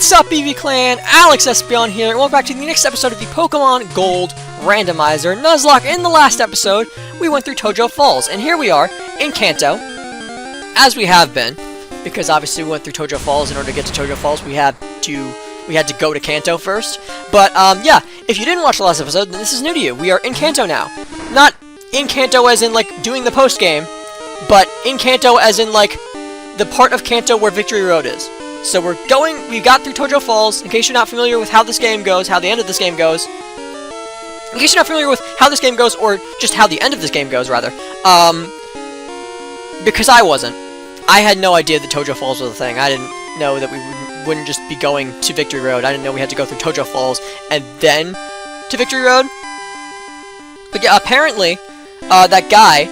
What's up, EV Clan? Alex Espion here, and welcome back to the next episode of the Pokemon Gold Randomizer Nuzlocke. In the last episode, we went through Tojo Falls, and here we are in Kanto, as we have been, because obviously we went through Tojo Falls. In order to get to Tojo Falls, we had to go to Kanto first. But yeah, if you didn't watch the last episode, then this is new to you. We are in Kanto now. Not in Kanto as in, like, doing the post-game, but in Kanto as in, like, the part of Kanto where Victory Road is. So we got through Tojo Falls. In case you're not familiar with how this game goes, how the end of this game goes, in case you're not familiar with how this game goes, or just how the end of this game goes, rather, because I wasn't. I had no idea that Tojo Falls was a thing. I didn't know that we wouldn't just be going to Victory Road. I didn't know we had to go through Tojo Falls and then to Victory Road. But yeah, apparently, that guy,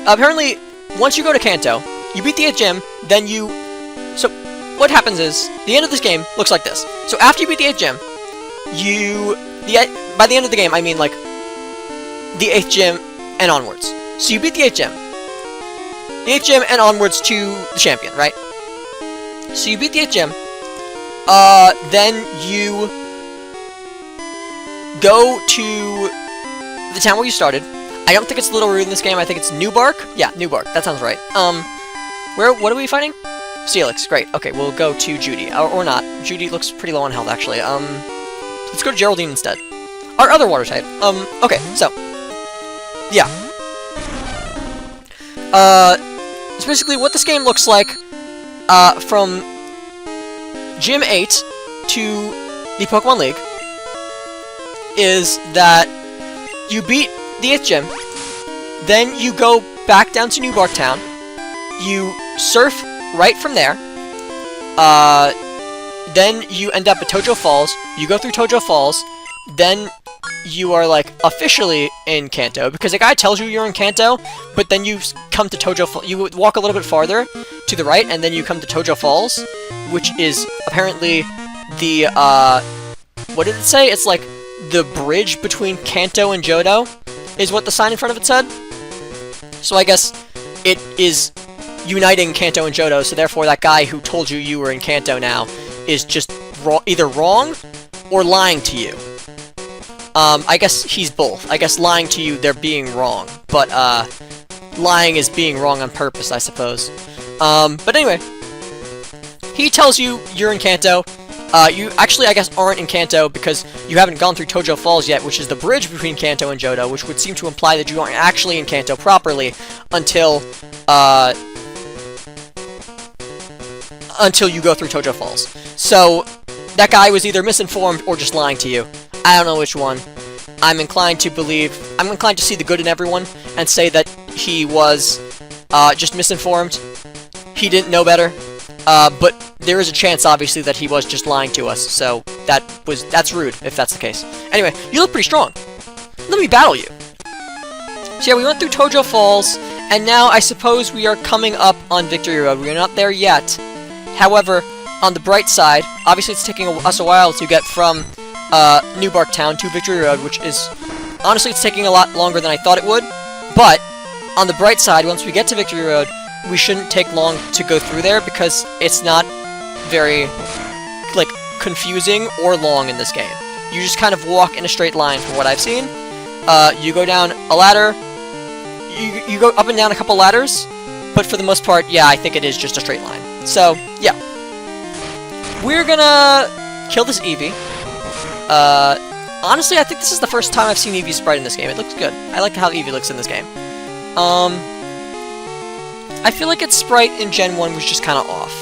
apparently, once you go to Kanto, you beat the 8th gym, then so, what happens is, the end of this game looks like this. So after you beat the 8th gym, by the end of the game, I mean, like, the 8th gym and onwards. So you beat the 8th gym. The 8th gym and onwards to the champion, right? So you beat the 8th gym, then you go to the town where you started. I don't think it's Little Rude in this game, I think it's New Bark? Yeah, New Bark, that sounds right. What are we fighting? Steelix, great. Okay, we'll go to Judy. Or not. Judy looks pretty low on health, actually. Let's go to Geraldine instead. Our other water type. Okay, so. Yeah. It's basically what this game looks like, from Gym 8 to the Pokemon League, is that you beat the 8th gym, then you go back down to New Bark Town, you surf right from there, then you end up at Tojo Falls, you go through Tojo Falls, then you are, like, officially in Kanto, because the guy tells you you're in Kanto, but then you come to Tojo Falls, you walk a little bit farther to the right, and then you come to Tojo Falls, which is apparently the, what did it say? It's like the bridge between Kanto and Johto, is what the sign in front of it said. So I guess it is uniting Kanto and Johto, so therefore that guy who told you you were in Kanto now is just either wrong or lying to you. I guess he's both. I guess lying to you, they're being wrong, but lying is being wrong on purpose, I suppose. But anyway, he tells you you're in Kanto. You actually, I guess, aren't in Kanto because you haven't gone through Tojo Falls yet, which is the bridge between Kanto and Johto, which would seem to imply that you aren't actually in Kanto properly until you go through Tojo Falls. So, that guy was either misinformed or just lying to you. I don't know which one. I'm inclined to see the good in everyone and say that he was just misinformed. He didn't know better. But there is a chance, obviously, that he was just lying to us, so that's rude, if that's the case. Anyway, you look pretty strong. Let me battle you. So yeah, we went through Tojo Falls, and now I suppose we are coming up on Victory Road. We are not there yet. However, on the bright side, obviously it's taking us a while to get from New Bark Town to Victory Road, which is, honestly, it's taking a lot longer than I thought it would. But, on the bright side, once we get to Victory Road, we shouldn't take long to go through there, because it's not very, like, confusing or long in this game. You just kind of walk in a straight line from what I've seen. You go down a ladder, you go up and down a couple ladders, but for the most part, yeah, I think it is just a straight line. So, yeah. We're gonna kill this Eevee. Honestly, I think this is the first time I've seen Eevee's sprite in this game. It looks good. I like how Eevee looks in this game. I feel like its sprite in Gen 1 was just kind of off.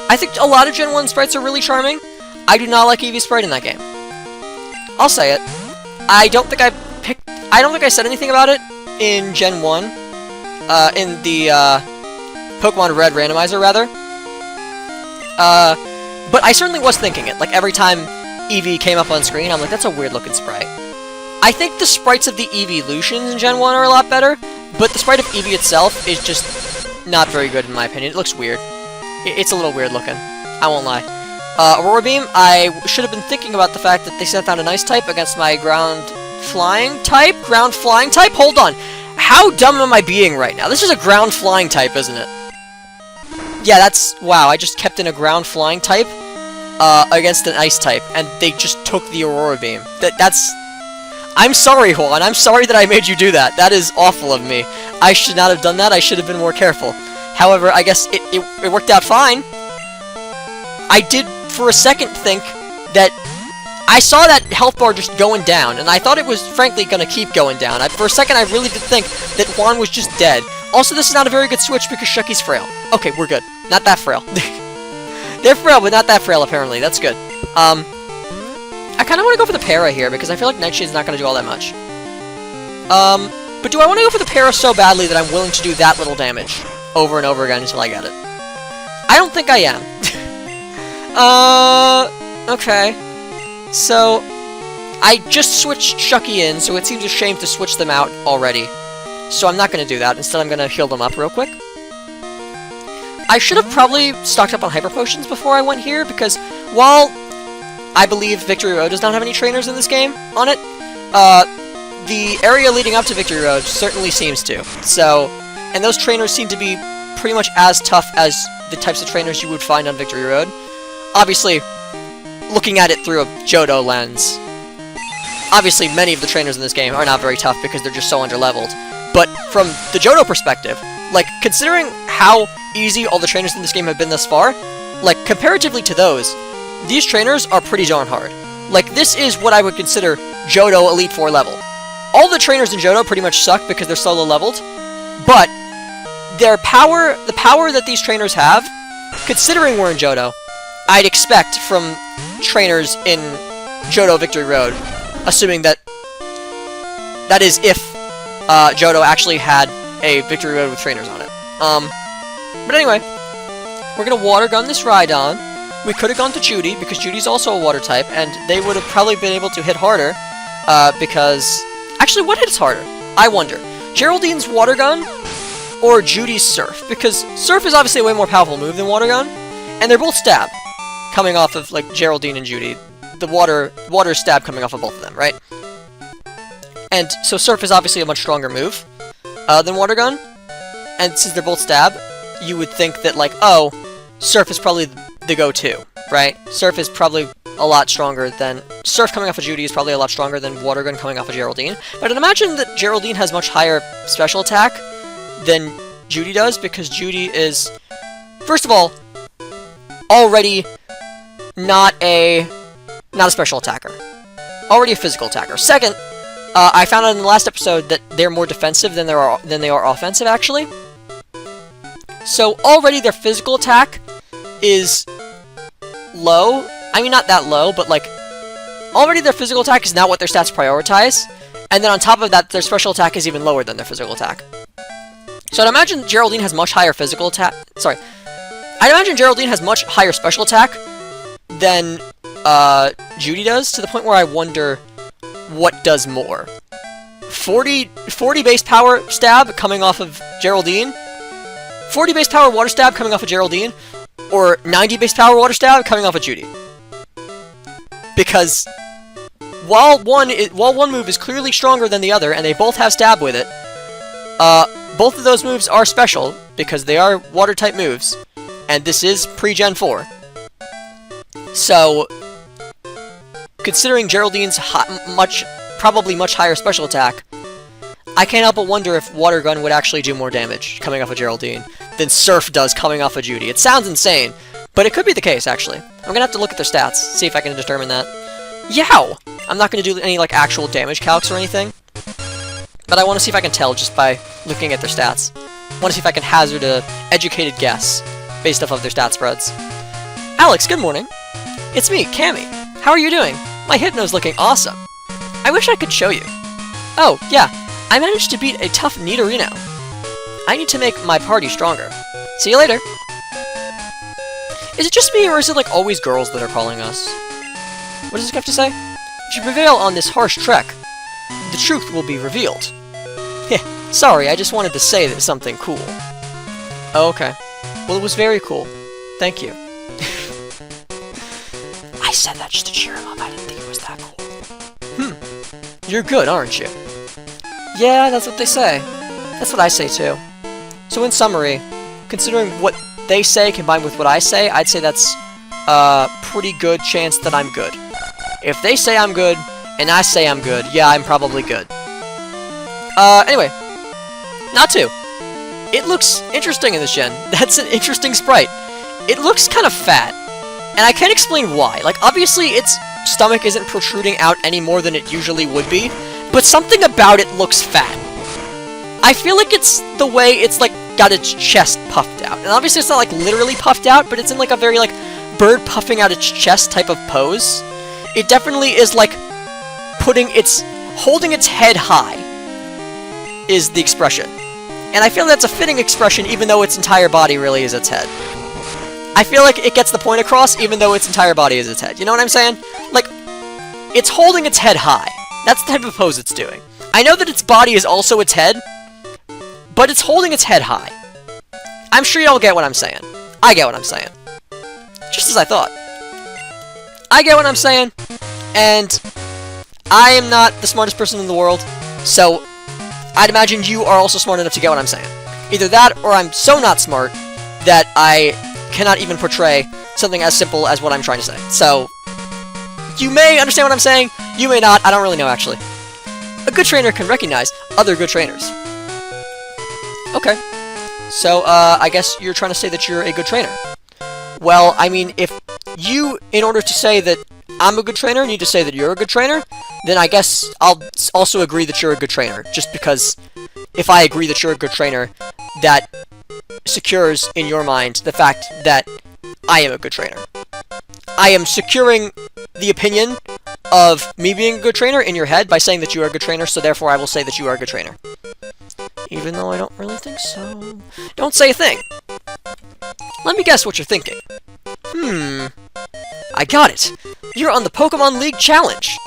I think a lot of Gen 1 sprites are really charming. I do not like Eevee's sprite in that game. I'll say it. I don't think I said anything about it in Gen 1. In the, Pokemon Red Randomizer, rather. But I certainly was thinking it. Like, every time Eevee came up on screen, I'm like, that's a weird-looking sprite. I think the sprites of the Eeveelutions in Gen 1 are a lot better, but the sprite of Eevee itself is just not very good, in my opinion. It looks weird. It's a little weird-looking. I won't lie. Aurora Beam, I should have been thinking about the fact that they sent out an Ice type against my Ground Flying type? Ground Flying type? Hold on. How dumb am I being right now? This is a Ground Flying type, isn't it? Yeah, that's... Wow, I just kept in a Ground Flying type? against an ice type, and they just took the Aurora Beam. That's... I'm sorry, Juan. I'm sorry that I made you do that. That is awful of me. I should not have done that. I should have been more careful. However, I guess it worked out fine. I did, for a second, think that... I saw that health bar just going down, and I thought it was, frankly, going to keep going down. For a second, I really did think that Juan was just dead. Also, this is not a very good switch because Shucky's frail. Okay, we're good. Not that frail. They're frail, but not that frail, apparently. That's good. I kind of want to go for the para here, because I feel like Nightshade's not going to do all that much. But do I want to go for the para so badly that I'm willing to do that little damage over and over again until I get it? I don't think I am. Okay. So, I just switched Shucky in, so it seems a shame to switch them out already. So I'm not going to do that. Instead, I'm going to heal them up real quick. I should have probably stocked up on Hyper Potions before I went here, because while I believe Victory Road does not have any trainers in this game on it, the area leading up to Victory Road certainly seems to. So, and those trainers seem to be pretty much as tough as the types of trainers you would find on Victory Road. Obviously, looking at it through a Johto lens, obviously many of the trainers in this game are not very tough because they're just so underleveled. But from the Johto perspective, like, considering how easy all the trainers in this game have been thus far, like, comparatively to those, these trainers are pretty darn hard. Like, this is what I would consider Johto Elite 4 level. All the trainers in Johto pretty much suck because they're solo leveled, but their power, the power that these trainers have, considering we're in Johto, I'd expect from trainers in Johto Victory Road, assuming that is if Johto actually had a Victory Road with trainers on it. But anyway, we're gonna Water Gun this Rhydon. We could have gone to Judy, because Judy's also a Water type, and they would have probably been able to hit harder, because... Actually, what hits harder? I wonder. Geraldine's Water Gun, or Judy's Surf? Because Surf is obviously a way more powerful move than Water Gun, and they're both stab, coming off of, like, Geraldine and Judy. The water stab coming off of both of them, right? And so Surf is obviously a much stronger move than Water Gun, and since they're both stab, you would think that, like, oh, Surf is probably the go-to, right? Surf is probably a lot stronger than... Surf coming off of Judy is probably a lot stronger than Water Gun coming off of Geraldine. But I'd imagine that Geraldine has much higher special attack than Judy does, because Judy is, first of all, already not a special attacker. Already a physical attacker. Second, I found out in the last episode that they're more defensive than they are offensive, actually. So already their physical attack is low. I mean, not that low, but like, already their physical attack is not what their stats prioritize. And then on top of that, their special attack is even lower than their physical attack. So I'd imagine Geraldine has much higher physical attack. Sorry. I'd imagine Geraldine has much higher special attack than Judy does, to the point where I wonder what does more. 40 base power stab coming off of Geraldine? 40 base power water stab coming off of Geraldine? Or 90 base power water stab coming off of Judy? Because while one move is clearly stronger than the other, and they both have stab with it, both of those moves are special, because they are water-type moves, and this is pre-Gen 4. So, considering Geraldine's probably much higher special attack, I can't help but wonder if Water Gun would actually do more damage coming off of Geraldine than Surf does coming off of Judy. It sounds insane, but it could be the case, actually. I'm gonna have to look at their stats, see if I can determine that. Yow! I'm not gonna do any, like, actual damage calcs or anything, but I want to see if I can tell just by looking at their stats. I want to see if I can hazard a educated guess based off of their stat spreads. Alex, good morning. It's me, Cammy. How are you doing? My Hypno's looking awesome. I wish I could show you. Oh, yeah. I managed to beat a tough Nidorino. I need to make my party stronger. See you later. Is it just me, or is it like always girls that are calling us? What does this have to say? If you prevail on this harsh trek, the truth will be revealed. Heh, sorry, I just wanted to say that something cool. Oh, okay. Well, it was very cool. Thank you. I said that just to cheer him up. I didn't think it was that cool. You're good, aren't you? Yeah, that's what they say. That's what I say, too. So in summary, considering what they say combined with what I say, I'd say that's a pretty good chance that I'm good. If they say I'm good, and I say I'm good, yeah, I'm probably good. Anyway. Not 2. It looks interesting in this gen. That's an interesting sprite. It looks kind of fat. And I can't explain why. Like, obviously, its stomach isn't protruding out any more than it usually would be, but something about it looks fat. I feel like it's the way it's, like, got its chest puffed out. And obviously it's not, like, literally puffed out, but it's in, like, a very, like, bird puffing out its chest type of pose. It definitely is, like, holding its head high is the expression. And I feel that's a fitting expression even though its entire body really is its head. I feel like it gets the point across even though its entire body is its head. You know what I'm saying? Like, it's holding its head high. That's the type of pose it's doing. I know that its body is also its head, but it's holding its head high. I'm sure y'all get what I'm saying. I get what I'm saying. Just as I thought. I get what I'm saying, and I am not the smartest person in the world, so I'd imagine you are also smart enough to get what I'm saying. Either that, or I'm so not smart that I cannot even portray something as simple as what I'm trying to say. So, you may understand what I'm saying, you may not, I don't really know actually. A good trainer can recognize other good trainers. Okay. So, I guess you're trying to say that you're a good trainer. Well, I mean, if you, in order to say that I'm a good trainer, need to say that you're a good trainer, then I guess I'll also agree that you're a good trainer, just because if I agree that you're a good trainer, that secures in your mind the fact that I am a good trainer. I am securing the opinion of me being a good trainer in your head by saying that you are a good trainer, so therefore I will say that you are a good trainer. Even though I don't really think so. Don't say a thing. Let me guess what you're thinking. I got it. You're on the Pokemon League Challenge.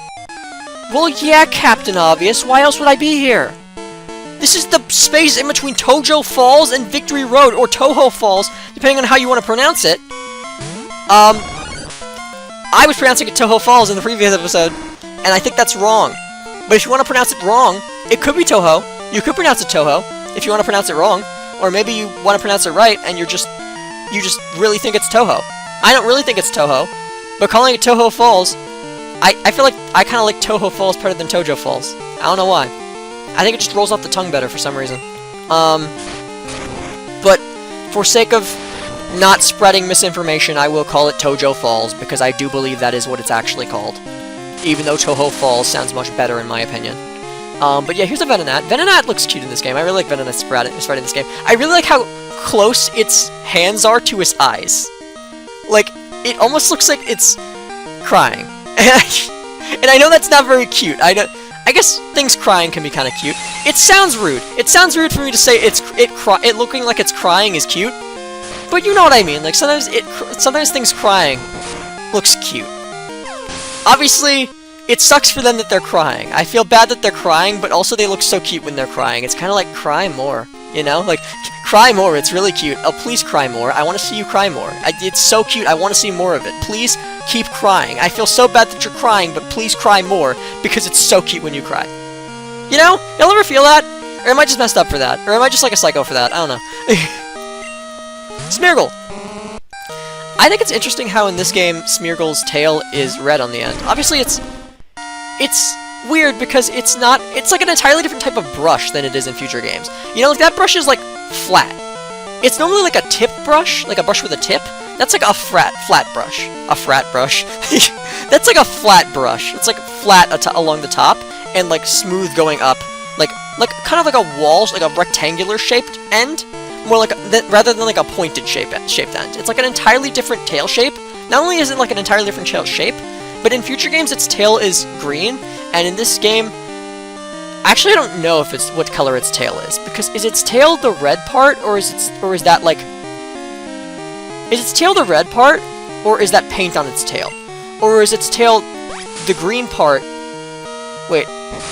Well, yeah, Captain Obvious. Why else would I be here? This is the space in between Tojo Falls and Victory Road, or Toho Falls, depending on how you want to pronounce it. I was pronouncing it Toho Falls in the previous episode, and I think that's wrong. But if you want to pronounce it wrong, it could be Toho. You could pronounce it Toho, if you want to pronounce it wrong. Or maybe you want to pronounce it right, and you just really think it's Toho. I don't really think it's Toho, but calling it Toho Falls, I feel like I kind of like Toho Falls better than Tojo Falls. I don't know why. I think it just rolls off the tongue better for some reason. But for sake of not spreading misinformation, I will call it Tojo Falls, because I do believe that is what it's actually called. Even though Toho Falls sounds much better in my opinion. But yeah, here's a Venonat. Venonat looks cute in this game. I really like Venonat's sprite in this game. I really like how close its hands are to its eyes. Like, it almost looks like it's crying. And I know that's not very cute. I guess things crying can be kind of cute. It sounds rude. It sounds rude for me to say it looking like it's crying is cute. But you know what I mean. Like, sometimes things crying looks cute. Obviously, it sucks for them that they're crying. I feel bad that they're crying, but also they look so cute when they're crying. It's kind of like, cry more, you know? Like, cry more, it's really cute. Oh, please cry more. I want to see you cry more. It's so cute, I want to see more of it. Please keep crying. I feel so bad that you're crying, but please cry more, because it's so cute when you cry. You know? Y'all ever feel that? Or am I just messed up for that? Or am I just like a psycho for that? I don't know. Smeargle! I think it's interesting how in this game, Smeargle's tail is red on the end. Obviously, it's weird because it's like an entirely different type of brush than it is in future games. You know, like that brush is like flat. It's normally like a tip brush, like a brush with a tip. That's like a flat brush. A frat brush. That's like a flat brush. It's like flat along the top and like smooth going up, like kind of like a wall, like a rectangular shaped end, more like rather than like a pointed shaped end. It's like an entirely different tail shape. Not only is it like an entirely different tail shape, but in future games, its tail is green, and in this game, actually, I don't know if it's what color its tail is, because is its tail the red part, or is that like, is its tail the red part, or is that paint on its tail, or is its tail the green part? Wait,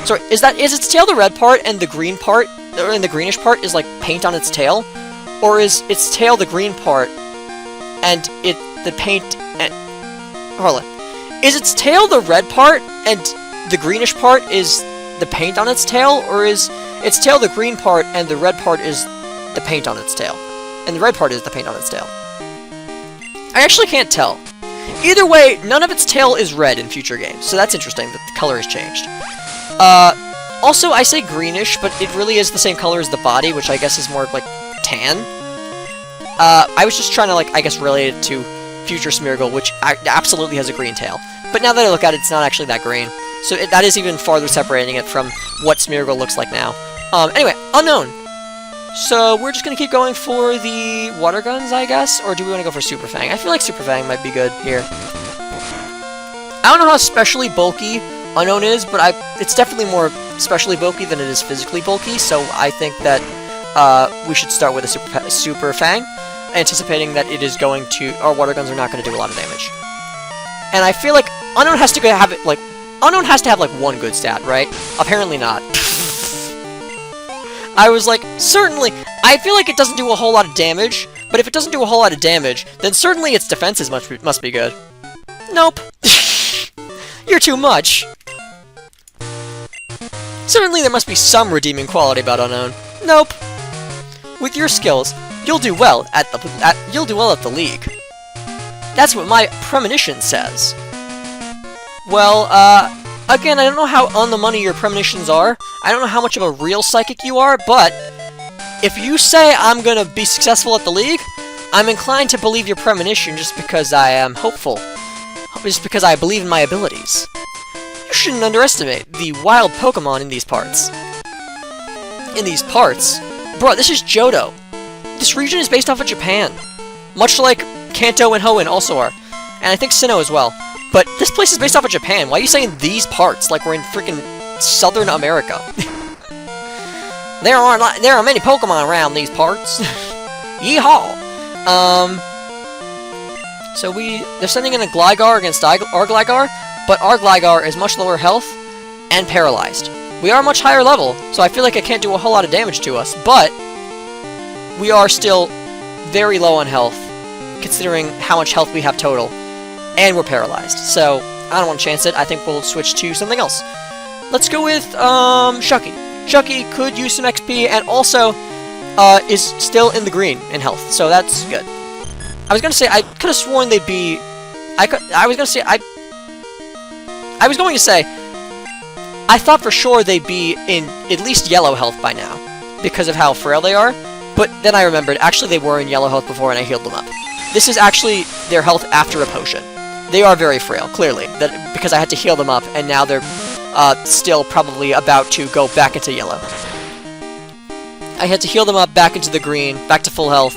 sorry, is its tail the red part, and the green part, and the greenish part is like paint on its tail, or is its tail the green part, and the paint and hold on. Is its tail the red part, and the greenish part is the paint on its tail? Or is its tail the green part, and the red part is the paint on its tail? And the red part is the paint on its tail. I actually can't tell. Either way, none of its tail is red in future games, so that's interesting that the color has changed. Also, I say greenish, but it really is the same color as the body, which I guess is more like tan. I was just trying to, like, I guess relate it to future Smeargle, which absolutely has a green tail. But now that I look at it, it's not actually that green. So that is even farther separating it from what Smeargle looks like now. Anyway, unknown. So we're just going to keep going for the water guns, I guess? Or do we want to go for Super Fang? I feel like Super Fang might be good here. I don't know how especially bulky Unknown is, but it's definitely more specially bulky than it is physically bulky, so I think that we should start with a Super Fang, anticipating that it is going to... our water guns are not going to do a lot of damage. And I feel like Unknown has to have it, like... Unknown has to have, like, one good stat, right? Apparently not. I was like, certainly, I feel like it doesn't do a whole lot of damage, but if it doesn't do a whole lot of damage, then certainly its defenses must be good. Nope. You're too much. Certainly there must be some redeeming quality about Unknown. Nope. With your skills, you'll do well at the league. That's what my premonition says. Well, again, I don't know how on the money your premonitions are. I don't know how much of a real psychic you are, but if you say I'm gonna be successful at the league, I'm inclined to believe your premonition just because I am hopeful. Just because I believe in my abilities. You shouldn't underestimate the wild Pokemon in these parts. In these parts? Bro, this is Johto. This region is based off of Japan. Much like Kanto and Hoenn also are. And I think Sinnoh as well. But this place is based off of Japan. Why are you saying these parts like we're in freaking Southern America? There are many Pokemon around these parts. Yeehaw! So they're sending in a Gligar against our Gligar, but our Gligar is much lower health and paralyzed. We are much higher level, so I feel like it can't do a whole lot of damage to us, but we are still very low on health, considering how much health we have total, and we're paralyzed. So I don't want to chance it. I think we'll switch to something else. Let's go with Shucky. Shucky could use some XP, and also is still in the green in health, so that's good. I was gonna say, I could have sworn they'd be... I was going to say, I thought for sure they'd be in at least yellow health by now, because of how frail they are, but then I remembered, actually they were in yellow health before and I healed them up. This is actually their health after a potion. They are very frail, clearly, because I had to heal them up, and now they're still probably about to go back into yellow. I had to heal them up back into the green, back to full health,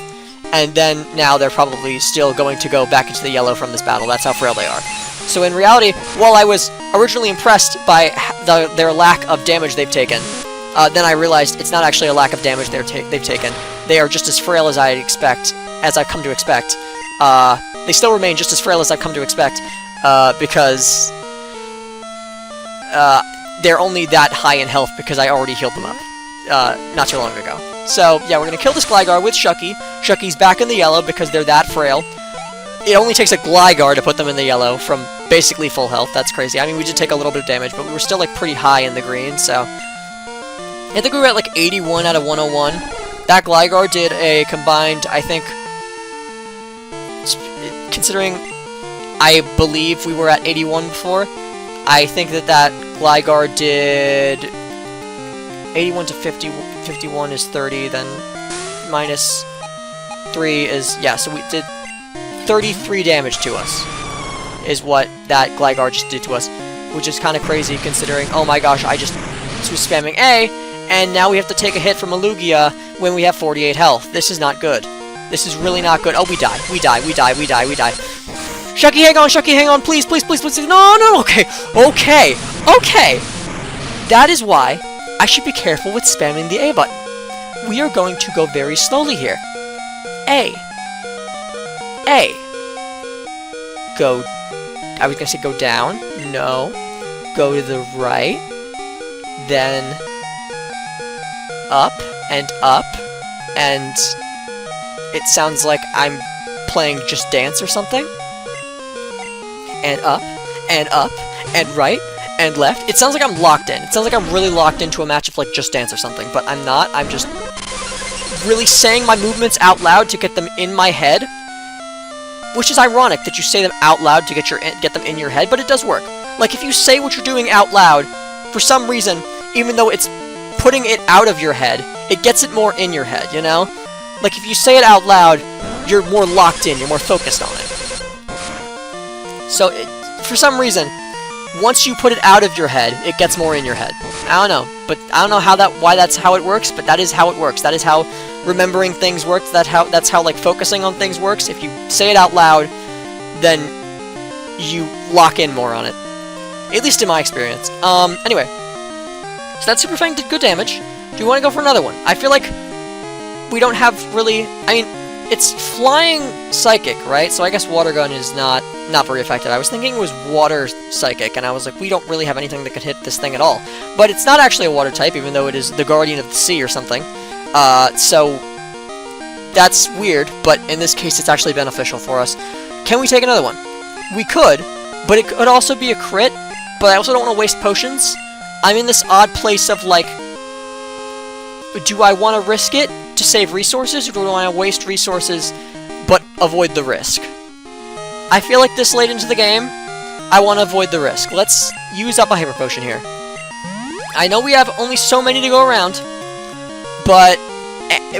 and then now they're probably still going to go back into the yellow from this battle. That's how frail they are. So in reality, while I was originally impressed by their lack of damage they've taken, then I realized it's not actually a lack of damage they've taken. They are just as frail as I've come to expect. They still remain just as frail as I've come to expect, because they're only that high in health because I already healed them up not too long ago. So, yeah, we're going to kill this Gligar with Shucky. Shucky's back in the yellow because they're that frail. It only takes a Gligar to put them in the yellow from basically full health. That's crazy. I mean, we did take a little bit of damage, but we were still, like, pretty high in the green, so... I think we were at, like, 81 out of 101. That Gligar did a combined, I think... Considering I believe we were at 81 before, I think that Gligar did... 81 to 50, 51 is 30, then minus 3 is... Yeah, so we did 33 damage to us, is what that Gligar just did to us, which is kind of crazy considering, oh my gosh, I just was spamming A, and now we have to take a hit from a Lugia when we have 48 health. This is not good. This is really not good. Oh, we die. We die. We die. We die. We die. Shucky, hang on. Shucky, hang on. Please, please, please, please. No, no, okay. Okay. Okay. That is why I should be careful with spamming the A button. We are going to go very slowly here. A. A. Go. I was going to say go down. No. Go to the right. Then up and up. And it sounds like I'm playing Just Dance or something. And up. And up. And right. And left. It sounds like I'm locked in. It sounds like I'm really locked into a match of, like, Just Dance or something, but I'm not. I'm just really saying my movements out loud to get them in my head. which is ironic that you say them out loud to get them in your head, but it does work. Like, if you say what you're doing out loud, for some reason, even though it's putting it out of your head, it gets it more in your head, you know? Like, if you say it out loud, you're more locked in, you're more focused on it. So, for some reason, once you put it out of your head, it gets more in your head. I don't know, but I don't know why that's how it works, but that is how it works. That is how remembering things works. That's how like focusing on things works. If you say it out loud, then you lock in more on it. At least in my experience. Anyway, so that Super Fang did good damage. Do you want to go for another one? I feel like we don't have really. I mean, it's flying psychic, right? So I guess water gun is not very effective. I was thinking it was water psychic, and I was like, we don't really have anything that could hit this thing at all. But it's not actually a water type, even though it is the guardian of the sea or something. So that's weird, but in this case it's actually beneficial for us. Can we take another one? We could, but it could also be a crit, but I also don't want to waste potions. I'm in this odd place of like, do I want to risk it to save resources, or do I want to waste resources but avoid the risk? I feel like this late into the game, I want to avoid the risk. Let's use up a Hyper Potion here. I know we have only so many to go around, but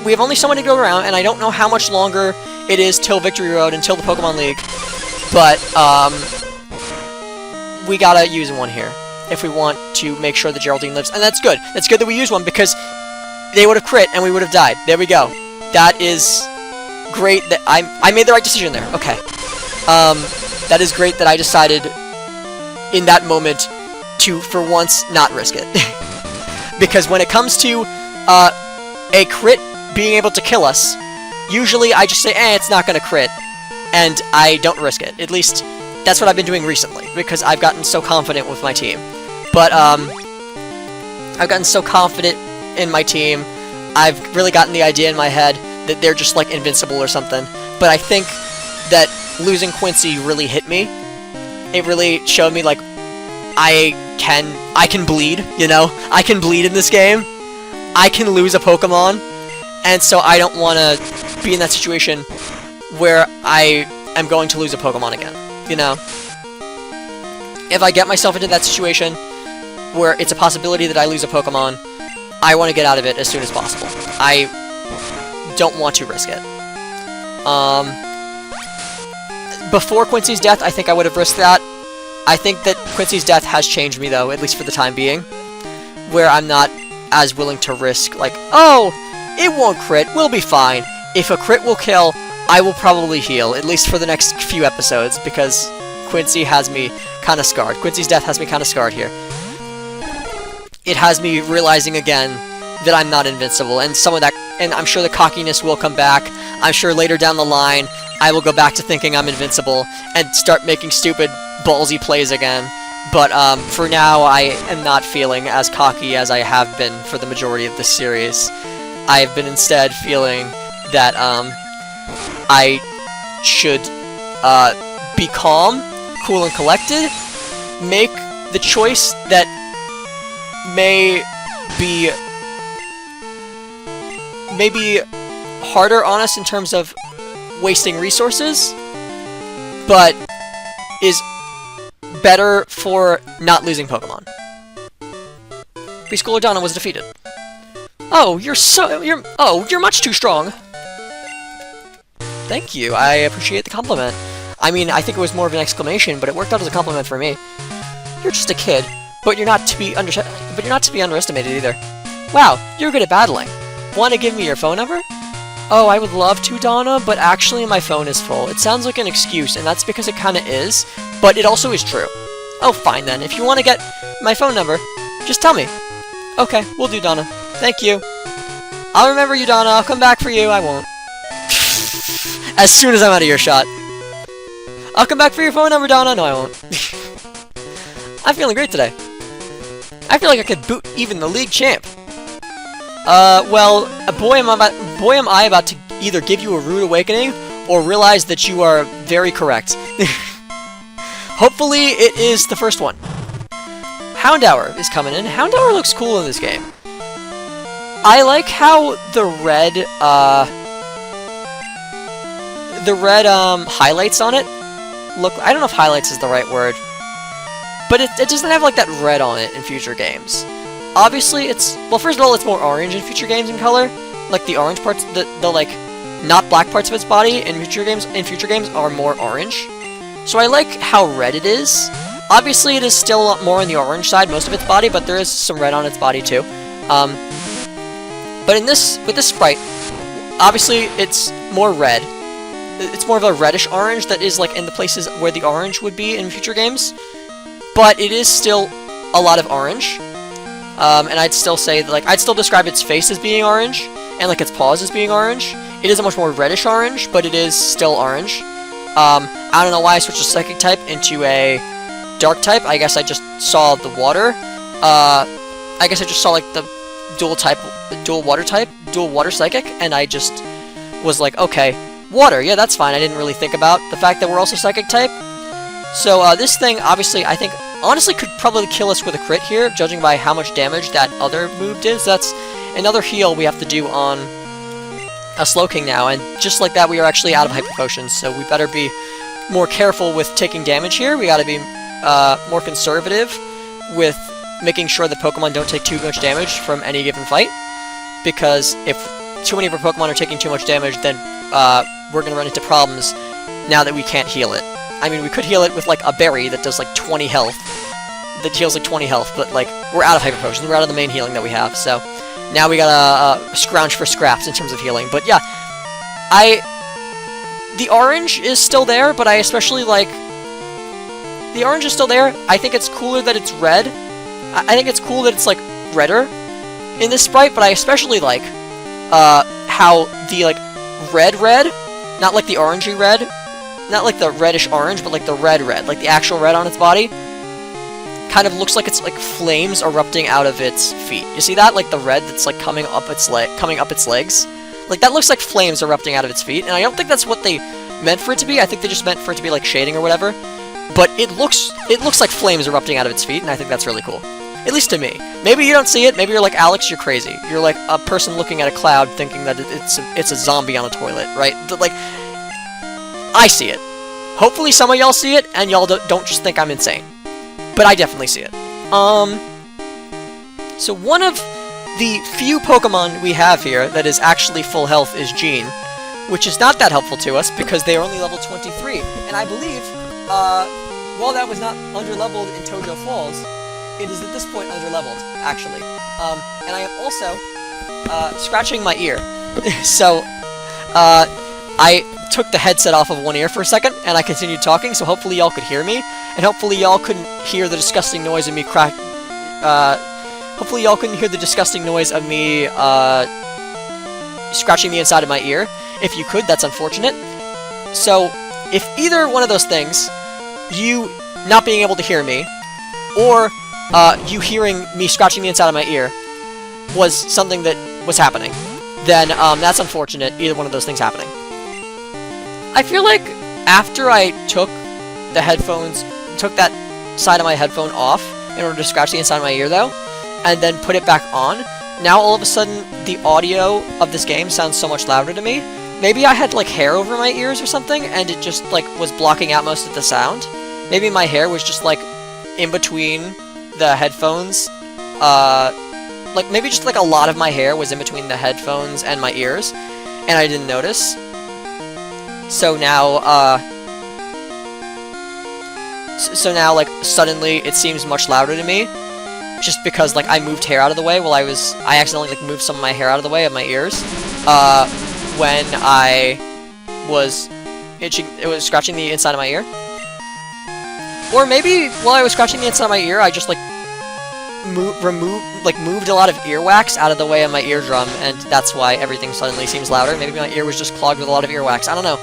we have only so many to go around, and I don't know how much longer it is till Victory Road, until the Pokemon League, but we gotta use one here if we want to make sure that Geraldine lives, and that's good. That's good that we use one, because they would have crit, and we would have died. There we go. That is great that I made the right decision there. Okay. That is great that I decided in that moment to, for once, not risk it. Because when it comes to a crit being able to kill us, usually I just say, it's not gonna crit, and I don't risk it. At least, that's what I've been doing recently, because I've gotten so confident with my team. But, I've gotten so confident in my team, I've really gotten the idea in my head that they're just, like, invincible or something. But I think that losing Quincy really hit me. It really showed me, like, I can bleed, you know? I can bleed in this game. I can lose a Pokemon. And so I don't want to be in that situation where I am going to lose a Pokemon again, you know? If I get myself into that situation where it's a possibility that I lose a Pokemon, I want to get out of it as soon as possible. I don't want to risk it. Before Quincy's death, I think I would have risked that. I think that Quincy's death has changed me, though, at least for the time being, where I'm not as willing to risk, like, oh, it won't crit, we'll be fine. If a crit will kill, I will probably heal, at least for the next few episodes, because Quincy has me kind of scarred. Quincy's death has me kind of scarred here. It has me realizing again that I'm not invincible, and some of that, and I'm sure the cockiness will come back. I'm sure later down the line, I will go back to thinking I'm invincible and start making stupid, ballsy plays again. But for now, I am not feeling as cocky as I have been for the majority of this series. I have been instead feeling that I should be calm, cool, and collected, make the choice that may be harder on us in terms of wasting resources, but is better for not losing Pokemon. Preschooler Donna was defeated. Oh, you're much too strong. Thank you, I appreciate the compliment. I mean, I think it was more of an exclamation, but it worked out as a compliment for me. You're just a kid, but you're not to be underestimated either. Wow, you're good at battling. Want to give me your phone number? Oh, I would love to, Donna, but actually my phone is full. It sounds like an excuse, and that's because it kinda is, but it also is true. Oh, fine then. If you want to get my phone number, just tell me. Okay, will do, Donna. Thank you. I'll remember you, Donna. I'll come back for you. I won't. As soon as I'm out of your shot. I'll come back for your phone number, Donna. No, I won't. I'm feeling great today. I feel like I could boot even the league champ. Well, boy am I about to either give you a rude awakening or realize that you are very correct. Hopefully it is the first one. Houndour is coming in. Houndour looks cool in this game. I like how the the red highlights on it look, I don't know if highlights is the right word, but it doesn't have like that red on it in future games. Obviously it's, well, first of all, it's more orange in future games in color, like the orange parts, the like not black parts of its body in future games are more orange. So I like how red it is. Obviously it is still a lot more on the orange side, most of its body, but there is some red on its body too. But with this sprite, obviously it's more red. It's more of a reddish orange that is like in the places where the orange would be in future games. But it is still a lot of orange. And I'd still say that, like, I'd still describe its face as being orange, and like its paws as being orange. It is a much more reddish orange, but it is still orange. I don't know why I switched a psychic type into a dark type. I guess I just saw the water. I guess I just saw like the dual water psychic, and I just was like, okay, water, yeah, that's fine. I didn't really think about the fact that we're also psychic type. So this thing, obviously, I think, honestly could probably kill us with a crit here, judging by how much damage that other move did. So that's another heal we have to do on a Slowking now, and just like that, we are actually out of Hyper Potions, so we better be more careful with taking damage here. We gotta be more conservative with making sure that Pokemon don't take too much damage from any given fight, because if too many of our Pokemon are taking too much damage, then we're gonna run into problems now that we can't heal it. I mean, we could heal it with, like, a berry that does, like, 20 health. That heals, like, 20 health, but, like, we're out of Hyper Potions. We're out of the main healing that we have, so now we gotta scrounge for scraps in terms of healing. But, yeah, the orange is still there, but I especially like... The orange is still there. I think it's cooler that it's red. I think it's cool that it's, like, redder in this sprite, but I especially like how the, like, red, not like the orangey red, not like the reddish orange, but like the red, like the actual red on its body, kind of looks like it's like flames erupting out of its feet. You see that? Like the red that's like coming up its legs. Like that looks like flames erupting out of its feet, and I don't think that's what they meant for it to be. I think they just meant for it to be like shading or whatever. But it looks like flames erupting out of its feet, and I think that's really cool. At least to me. Maybe you don't see it. Maybe you're like, Alex, you're crazy. You're like a person looking at a cloud thinking that it's a zombie on a toilet, right? Like, I see it. Hopefully some of y'all see it, and y'all don't just think I'm insane. But I definitely see it. So one of the few Pokemon we have here that is actually full health is Jean, which is not that helpful to us because they are only level 23. And I believe, while that was not underleveled in Tojo Falls, it is at this point underleveled, actually. And I am also scratching my ear. So, I took the headset off of one ear for a second, and I continued talking, so hopefully y'all could hear me, and hopefully y'all couldn't hear the disgusting noise of me hopefully y'all couldn't hear the disgusting noise of me, scratching the inside of my ear. If you could, that's unfortunate. So, if either one of those things, you not being able to hear me, or, you hearing me scratching the inside of my ear, was something that was happening, then, that's unfortunate, either one of those things happening. I feel like after I took that side of my headphone off in order to scratch the inside of my ear, though, and then put it back on, now all of a sudden the audio of this game sounds so much louder to me. Maybe I had, like, hair over my ears or something, and it just, like, was blocking out most of the sound. Maybe my hair was just, like, in between the headphones, like, maybe just, like, a lot of my hair was in between the headphones and my ears, and I didn't notice. So now, like, suddenly it seems much louder to me, just because, like, I moved hair out of the way while I accidentally, like, moved some of my hair out of the way of my ears, when I was scratching the inside of my ear. Or maybe while I was scratching the inside of my ear, I just, like, moved a lot of earwax out of the way of my eardrum, and that's why everything suddenly seems louder. Maybe my ear was just clogged with a lot of earwax. I don't know.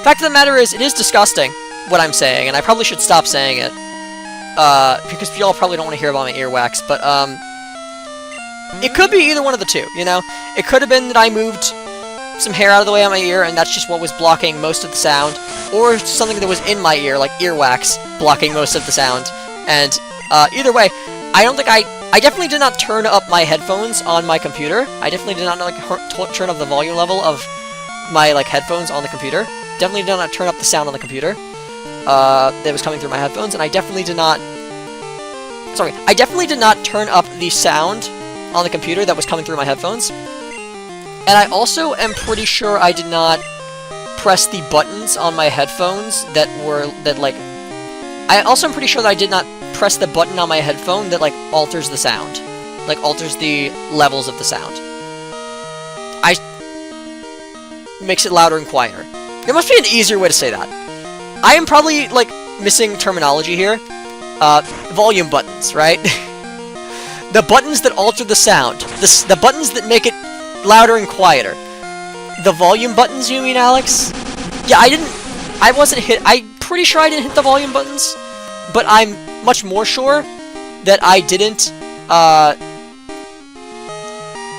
Fact of the matter is, it is disgusting, what I'm saying, and I probably should stop saying it. Because y'all probably don't want to hear about my earwax, but, it could be either one of the two, you know? It could have been that I moved some hair out of the way of my ear, and that's just what was blocking most of the sound, or something that was in my ear, like earwax, blocking most of the sound, and, either way, I don't think I definitely did not turn up my headphones on my computer. I definitely did not, like, turn up the volume level of my, like, headphones on the computer. Definitely did not turn up the sound on the computer that was coming through my headphones, and I definitely did not... Sorry, I definitely did not turn up the sound on the computer that was coming through my headphones. And I also am pretty sure I did not press the buttons on my headphones I also am pretty sure that I did not press the button on my headphone that, like, alters the sound. Like, alters the levels of the sound. Makes it louder and quieter. There must be an easier way to say that. I am probably, like, missing terminology here. Volume buttons, right? The buttons that alter the sound. The buttons that make it louder and quieter. The volume buttons, you mean, Alex? Yeah, I'm pretty sure I didn't hit the volume buttons, but I'm much more sure that I didn't,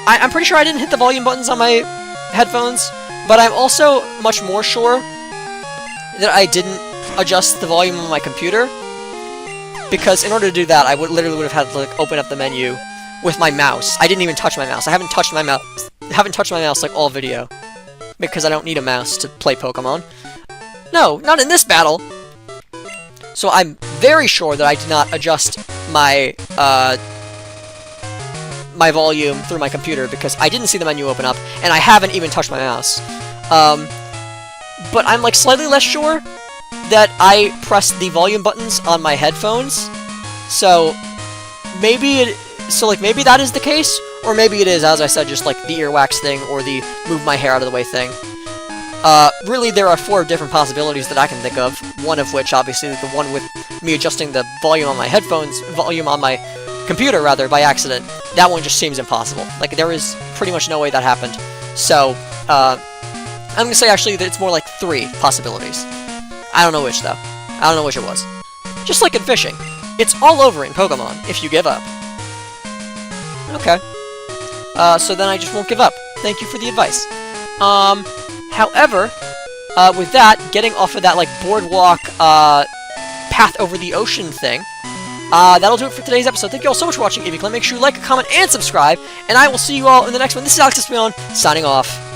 I'm pretty sure I didn't hit the volume buttons on my headphones, but I'm also much more sure that I didn't adjust the volume on my computer, because in order to do that, I literally would have had to, like, open up the menu with my mouse. I didn't even touch my mouse. I haven't touched my mouse like all video, because I don't need a mouse to play Pokemon. No, not in this battle! So I'm very sure that I did not adjust my, my volume through my computer, because I didn't see the menu open up, and I haven't even touched my mouse. But I'm, like, slightly less sure that I pressed the volume buttons on my headphones. So, maybe maybe that is the case, or maybe it is, as I said, just, like, the earwax thing, or the move my hair out of the way thing. Really, there are 4 different possibilities that I can think of, one of which, obviously, the one with me adjusting the volume on my computer, rather, by accident. That one just seems impossible. Like, there is pretty much no way that happened. So, I'm gonna say, actually, that it's more like 3 possibilities. I don't know which, though. I don't know which it was. Just like in fishing. It's all over in Pokemon, if you give up. Okay. So then I just won't give up. Thank you for the advice. However, with that, getting off of that, like, boardwalk, path over the ocean thing, that'll do it for today's episode. Thank you all so much for watching, Make sure you like, comment, and subscribe, and I will see you all in the next one. This is Alex Espion, signing off.